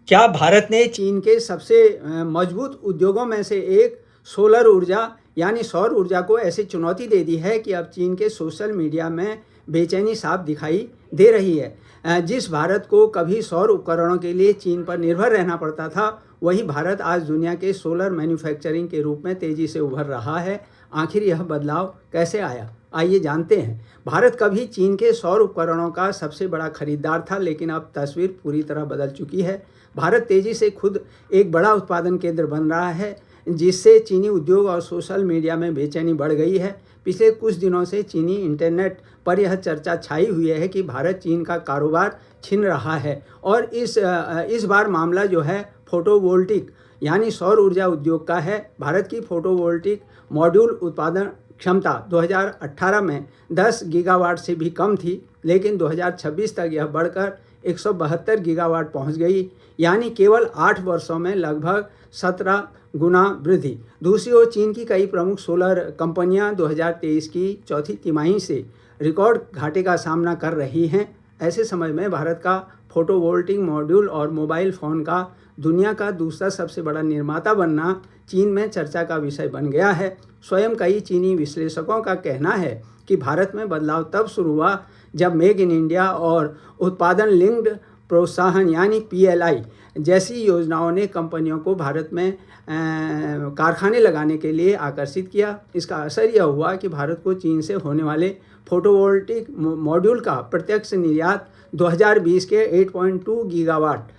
क्या भारत ने चीन के सबसे मजबूत उद्योगों में से एक सोलर ऊर्जा यानी सौर ऊर्जा को ऐसी चुनौती दे दी है कि अब चीन के सोशल मीडिया में बेचैनी साफ दिखाई दे रही है। जिस भारत को कभी सौर उपकरणों के लिए चीन पर निर्भर रहना पड़ता था, वही भारत आज दुनिया के सोलर मैन्युफैक्चरिंग के रूप में तेजी से उभर रहा है। आखिर यह बदलाव कैसे आया, आइए जानते हैं। भारत कभी चीन के सौर उपकरणों का सबसे बड़ा खरीदार था, लेकिन अब तस्वीर पूरी तरह बदल चुकी है। भारत तेजी से खुद एक बड़ा उत्पादन केंद्र बन रहा है, जिससे चीनी उद्योग और सोशल मीडिया में बेचैनी बढ़ गई है। पिछले कुछ दिनों से चीनी इंटरनेट पर यह चर्चा छाई हुई है कि भारत चीन का कारोबार छीन रहा है और इस बार मामला जो है फोटोवोल्टिक यानी सौर ऊर्जा उद्योग का है। भारत की फोटोवोल्टिक मॉड्यूल उत्पादन क्षमता 2018 में 10 गीगावाट से भी कम थी, लेकिन 2026 तक यह बढ़कर 172 गीगावाट पहुंच गई, यानी केवल 8 वर्षों में लगभग 17 गुना वृद्धि। दूसरी ओर चीन की कई प्रमुख सोलर कंपनियां 2023 की चौथी तिमाही से रिकॉर्ड घाटे का सामना कर रही हैं। ऐसे समय में भारत का फोटोवोल्टिक मॉड्यूल और मोबाइल फ़ोन का दुनिया का दूसरा सबसे बड़ा निर्माता बनना चीन में चर्चा का विषय बन गया है। स्वयं कई चीनी विश्लेषकों का कहना है कि भारत में बदलाव तब शुरू हुआ जब मेक इन इंडिया और उत्पादन लिंक्ड प्रोत्साहन यानी PLI जैसी योजनाओं ने कंपनियों को भारत में कारखाने लगाने के लिए आकर्षित किया। इसका असर यह हुआ कि भारत को चीन से होने वाले फोटोवोल्टिक मॉड्यूल का प्रत्यक्ष निर्यात 2020 के 8.2 गीगावाट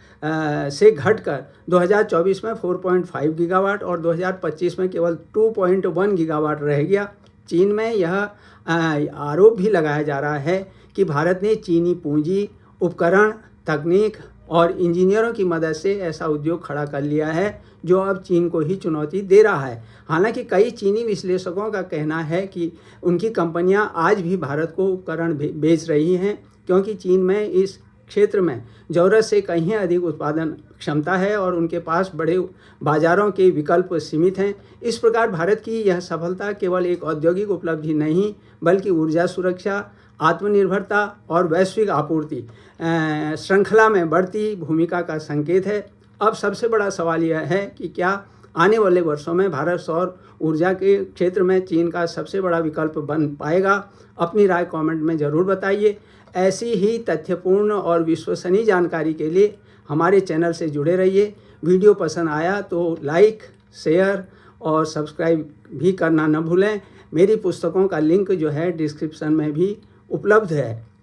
से घटकर 2024 में 4.5 गीगावाट और 2025 में केवल 2.1 गीगावाट रह गया। चीन में यह आरोप भी लगाया जा रहा है कि भारत ने चीनी पूंजी, उपकरण, तकनीक और इंजीनियरों की मदद से ऐसा उद्योग खड़ा कर लिया है जो अब चीन को ही चुनौती दे रहा है। हालांकि कई चीनी विश्लेषकों का कहना है कि उनकी कंपनियां आज भी भारत को उपकरण बेच रही हैं, क्योंकि चीन में इस क्षेत्र में ज़रूरत से कहीं अधिक उत्पादन क्षमता है और उनके पास बड़े बाज़ारों के विकल्प सीमित हैं। इस प्रकार भारत की यह सफलता केवल एक औद्योगिक उपलब्धि नहीं, बल्कि ऊर्जा सुरक्षा, आत्मनिर्भरता और वैश्विक आपूर्ति श्रृंखला में बढ़ती भूमिका का संकेत है। अब सबसे बड़ा सवाल यह है कि क्या आने वाले वर्षों में भारत सौर ऊर्जा के क्षेत्र में चीन का सबसे बड़ा विकल्प बन पाएगा। अपनी राय कमेंट में ज़रूर बताइए। ऐसी ही तथ्यपूर्ण और विश्वसनीय जानकारी के लिए हमारे चैनल से जुड़े रहिए। वीडियो पसंद आया तो लाइक, शेयर और सब्सक्राइब भी करना न भूलें। मेरी पुस्तकों का लिंक जो है डिस्क्रिप्शन में भी उपलब्ध है।